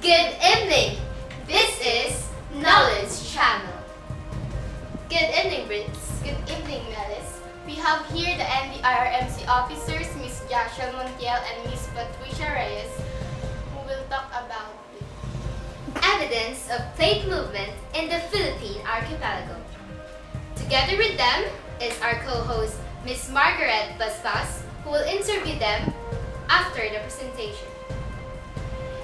Good evening! This is Naleds channel. Good evening, Brits. Good evening, Naleds. We have here the NDRRMC officers, Ms. Joshua Montiel and Ms. Patricia Reyes, who will talk about evidence of plate movement in the Philippine archipelago. Together with them is our co-host, Ms. Margaret Basbas, who will interview them after the presentation.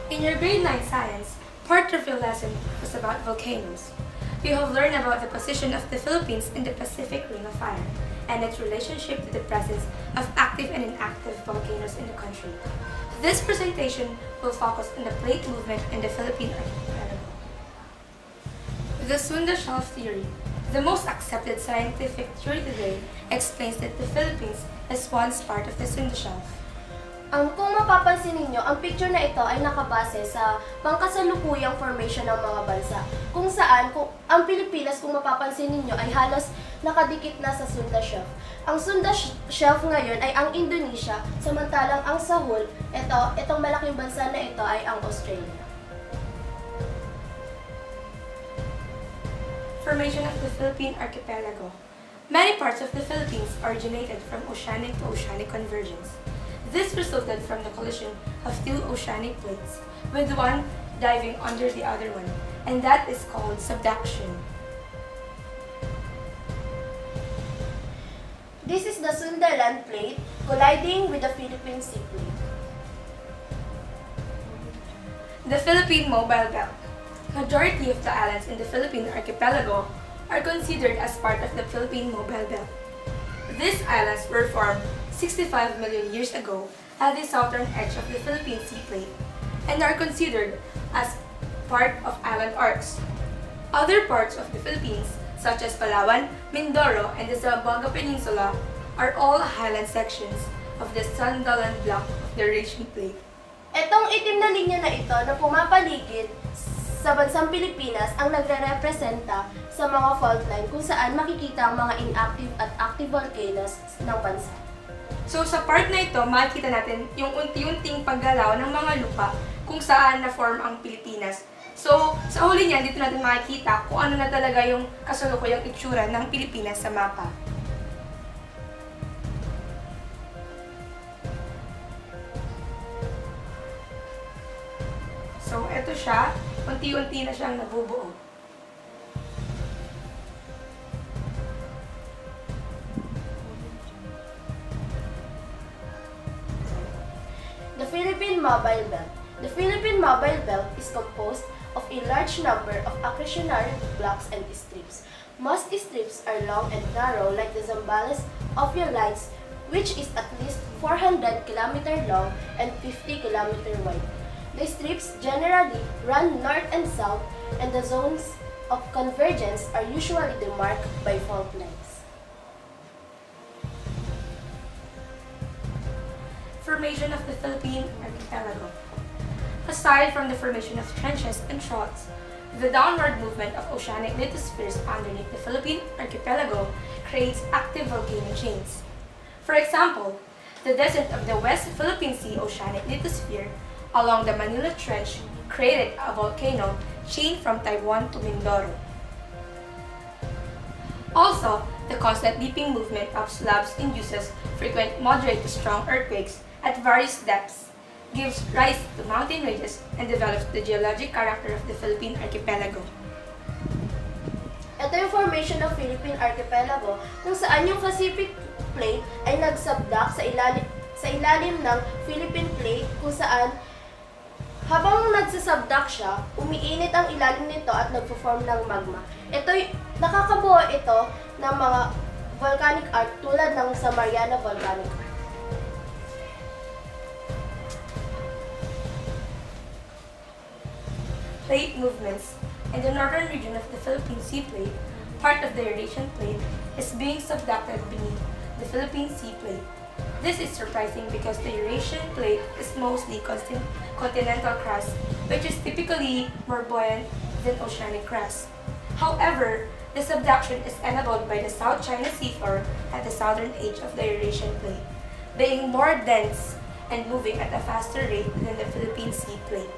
In your grade 9 science, part of your lesson was about volcanoes. You have learned about the position of the Philippines in the Pacific Ring of Fire and its relationship to the presence of active and inactive volcanoes in the country. This presentation will focus on the plate movement in the Philippine archipelago. The Sunda Shelf theory, the most accepted scientific theory today, explains that the Philippines is once part of the Sunda Shelf. Kung mapapansin ninyo, ang picture na ito ay nakabase sa pangkasalukuyang formation ng mga bansa, kung saan ang Pilipinas, kung mapapansin ninyo, ay halos nakadikit na sa Sunda Shelf. Ang Sunda Shelf ngayon ay ang Indonesia, samantalang ang Sahul, itong malaking bansa na ito ay ang Australia. Formation of the Philippine archipelago. Many parts of the Philippines originated from oceanic to oceanic convergence. This resulted from the collision of two oceanic plates, with one diving under the other one, and that is called subduction. This is the Sunda Land Plate colliding with the Philippine Sea Plate. The Philippine Mobile Belt. Majority of the islands in the Philippine archipelago are considered as part of the Philippine Mobile Belt. These islands were formed 65 million years ago at the southern edge of the Philippine Sea Plate and are considered as part of island arcs. Other parts of the Philippines, such as Palawan, Mindoro, and the Zamboanga Peninsula, are all highland sections of the Sandalan block of the Eurasian Plate. Itong itim na linya na ito na pumapaligid sa bansang Pilipinas ang nagre-representa sa mga fault line kung saan makikita ang mga inactive at active volcanoes ng bansa. So sa part na ito, makikita natin yung unti-unting paggalaw ng mga lupa kung saan na-form ang Pilipinas. So sa huli niyan, dito natin makikita kung ano na talaga yung kasalukuyang itsura ng Pilipinas sa mapa. So ito siya, unti-unti na siyang nabubuo. The Philippine Mobile Belt. The Philippine Mobile Belt is composed of a large number of accretionary blocks and strips. Most strips are long and narrow like the Zambales of your lines, which is at least 400 km long and 50 km wide. The strips generally run north and south, and the zones of convergence are usually demarked by fault lines. Formation of the Philippine archipelago. Aside from the formation of trenches and troughs, the downward movement of oceanic lithospheres underneath the Philippine archipelago creates active volcano chains. For example, the descent of the West Philippine Sea oceanic lithosphere along the Manila Trench created a volcano chain from Taiwan to Mindoro. Also, the constant dipping movement of slabs induces frequent moderate to strong earthquakes at various depths, gives rise to mountain ranges, and develops the geologic character of the Philippine archipelago. Ito yung formation ng Philippine Archipelago kung saan yung Pacific Plate ay nagsubduct sa ilalim ng Philippine Plate kung saan habang nagsasubduct siya, umiinit ang ilalim nito at nagpo-form ng magma. Nakakabuo ito ng mga volcanic arc tulad ng sa Mariana Volcanic Arc. Plate movements. In the northern region of the Philippine Sea Plate, part of the Eurasian Plate is being subducted beneath the Philippine Sea Plate. This is surprising because the Eurasian Plate is mostly continental crust, which is typically more buoyant than oceanic crust. However, the subduction is enabled by the South China Seafloor at the southern edge of the Eurasian Plate, being more dense and moving at a faster rate than the Philippine Sea Plate.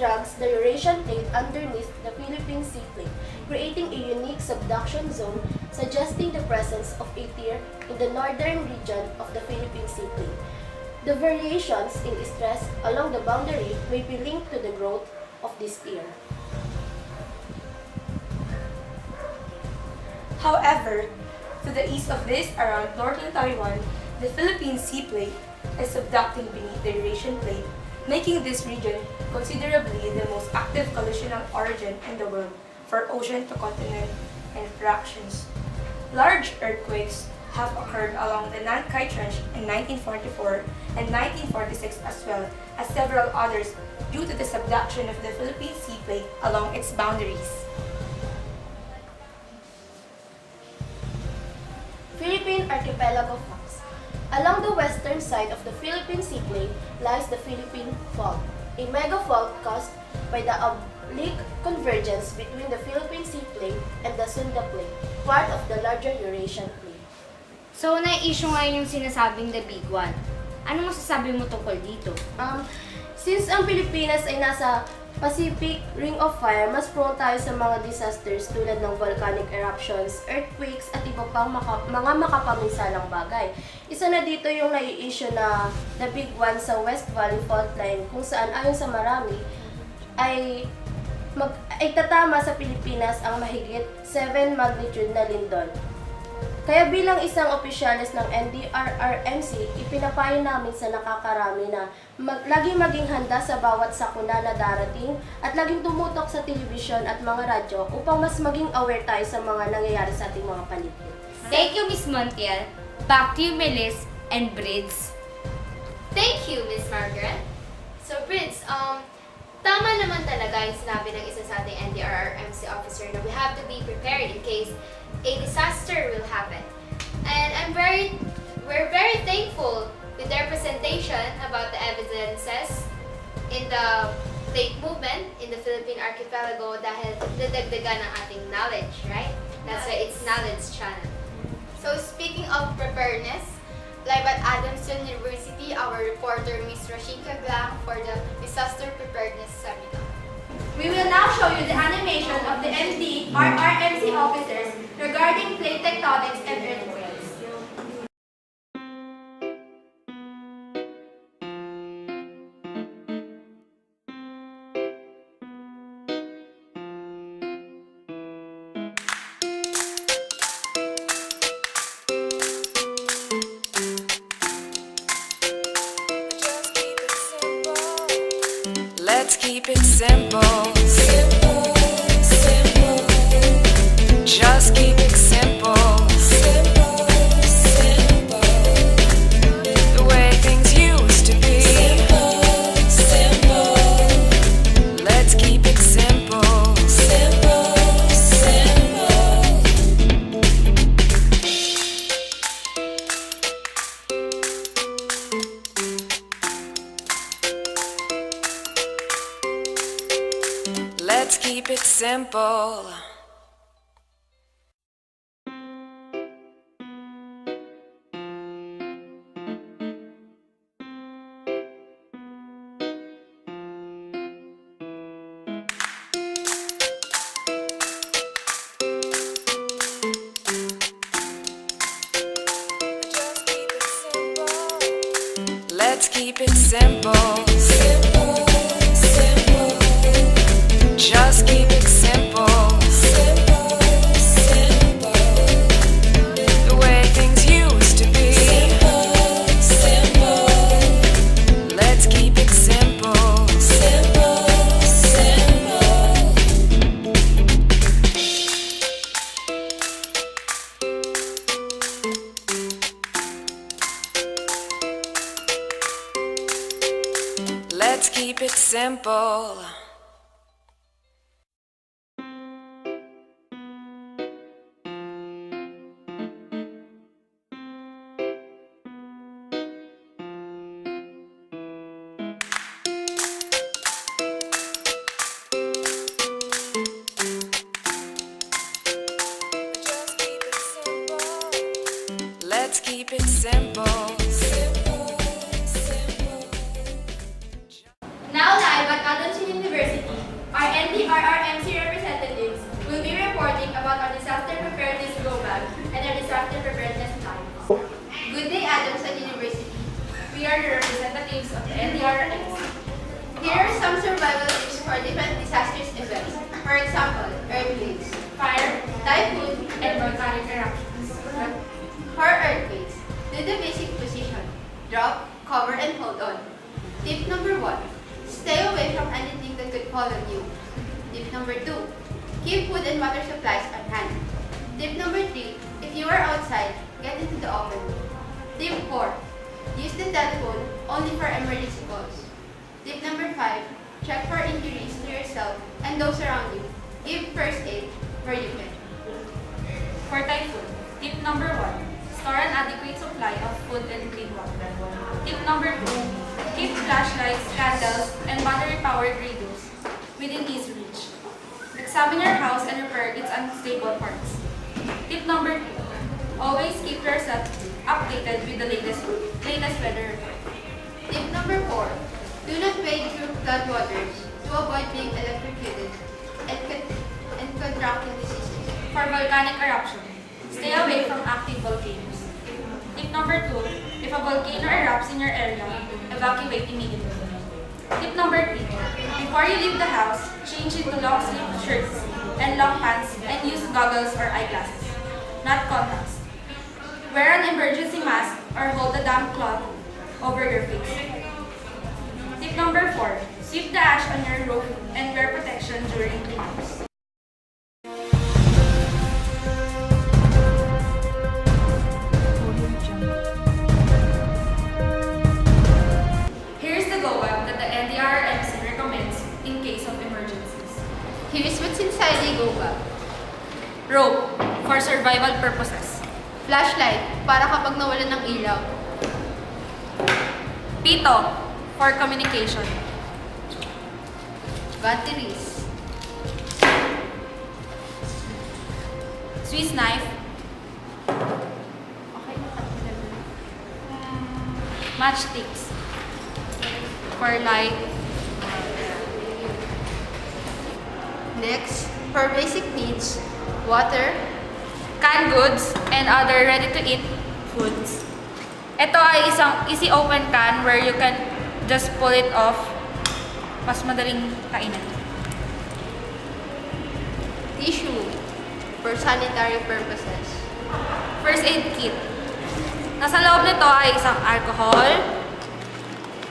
drags the Eurasian plate underneath the Philippine Sea plate, creating a unique subduction zone, suggesting the presence of a tear in the northern region of the Philippine Sea plate. The variations in stress along the boundary may be linked to the growth of this tear. However, to the east of this, around northern Taiwan, the Philippine Sea plate is subducting beneath the Eurasian plate, making this region considerably the most active collisional origin in the world for ocean-to-continent interactions. Large earthquakes have occurred along the Nankai Trench in 1944 and 1946 as well as several others due to the subduction of the Philippine Sea plate along its boundaries. Philippine Archipelago Faults. Along the western side of the Philippine Sea plate lies the Philippine Fault, a megafault caused by the oblique convergence between the Philippine Sea plate and the Sunda plate, part of the larger Eurasian plate. So, na-issue ngayon yung sinasabing the big one. Ano masasabi mo tungkol dito? Since ang Pilipinas ay nasa Pacific Ring of Fire, mas prone tayo sa mga disasters tulad ng volcanic eruptions, earthquakes, at iba pang mga makapaminsalang bagay. Isa na dito yung nai-issue na the big one sa West Valley Fault Line, kung saan ayon sa marami ay tatama sa Pilipinas ang mahigit 7 magnitude na lindol. Kaya bilang isang opisyalis ng NDRRMC, ipinapayo namin sa nakakarami na laging maging handa sa bawat sakuna na darating at laging tumutok sa telebisyon at mga radyo upang mas maging aware tayo sa mga nangyayari sa ating mga paligid. Thank you, Miss Montiel. Back to you, Melis and Brids. Thank you, Miss Margaret. So, Brids, tama naman talaga yung sinabi ng isa sa ating NDRRMC officer na we have to be prepared in case a disaster will happen. And we're very thankful with their presentation about the evidences in the plate movement in the Philippine archipelago dahil dadagdagan ng ating knowledge, right? That's why it's Naleds channel. So speaking of preparedness, live at Adamson University, our reporter Ms. Rashika Glang for the Disaster Preparedness Seminar. We will now show you the animation of the NDRRMC officers regarding plate tectonics and earthquakes. Let's keep it simple. Simple, simple. Just keep it simple. Simple, simple. The way things used to be. Simple, simple. Let's keep it simple. Simple, simple. Let's keep it simple. Let's keep it simple. Simple, simple. Just keep it simple. Simple, simple. The way things used to be. Simple, simple. Let's keep it simple. Simple, simple. Let's keep it simple. Let's keep it simple. Simple, simple. Now live at Adamson University, Tip number 1. Stay away from anything that could fall on you. Tip number 2. Keep food and water supplies on hand. Tip number 3. If you are outside, get into the open. Tip 4. Use the telephone only for emergency calls. Tip number 5. Check for injuries to yourself and those around you. Give first aid where you can. For typhoon, tip number 1, store an adequate supply of food and clean water. Tip number 2, keep flashlights, candles, and battery-powered radios within easy reach. Examine your house and repair its unstable parts. Tip number 3, always keep yourself updated with the latest weather report. Tip number 4. Do not wade through floodwaters to avoid being electrocuted and contracting diseases. For volcanic eruption, stay away from active volcanoes. Tip number 2, if a volcano erupts in your area, evacuate immediately. Tip number 3, before you leave the house, change into long sleeve shirts and long pants and use goggles or eyeglasses, not contacts. Wear an emergency mask or hold a damp cloth over your face. Tip number 4, sweep the ash on your roof and wear protection during cleanups. Here's the go-bag that the NDRRMC recommends in case of emergencies. Here's what's inside the go bag. Rope, for survival purposes. Flashlight, para kapag nawalan ng ilaw. Pito, for communication. Batteries. Swiss knife. Okay na kapila. Matchsticks, for light. Next, for basic needs, water, Canned goods and other ready-to-eat foods. Ito ay isang easy open can where you can just pull it off. Mas madaling kainin. tissue, for sanitary purposes. First aid kit. Nasa loob nito ay isang alcohol,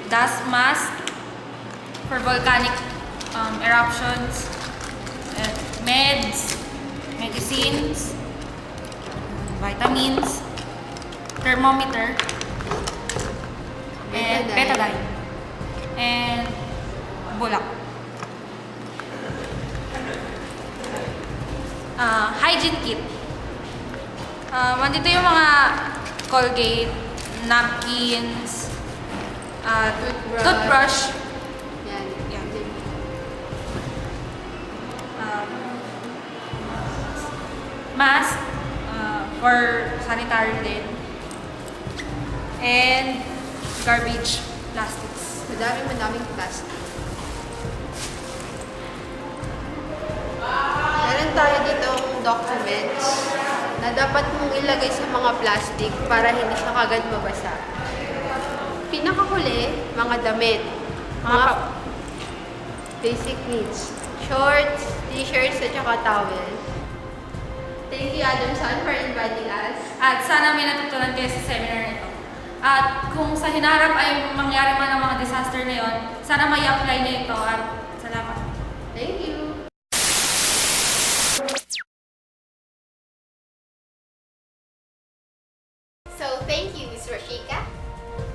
dust mask for volcanic eruptions, meds, medicines, vitamins, thermometer, and betadine, and bulak. Hygiene kit. Andito yung mga Colgate, napkins, toothbrush, Yan. yeah. Mask, for sanitary din, and garbage plastics. Madaming plastic. Meron tayo ditong documents na dapat mong ilagay sa mga plastic para hindi siya kagad mabasa. Pinakahuli, mga damit. Mga basic needs. Shorts, t-shirts, at saka towel. Thank you, Adamson, for inviting us. At sana may natutunan kayo sa seminar nito. At kung sa hinaharap ay mangyari man ang mga disaster na yun, sana may apply na ito at salamat. Thank you. So thank you, Ms. Rashika.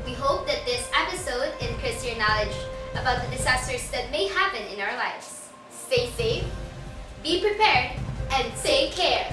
We hope that this episode increased your knowledge about the disasters that may happen in our lives. Stay safe, be prepared, and take care.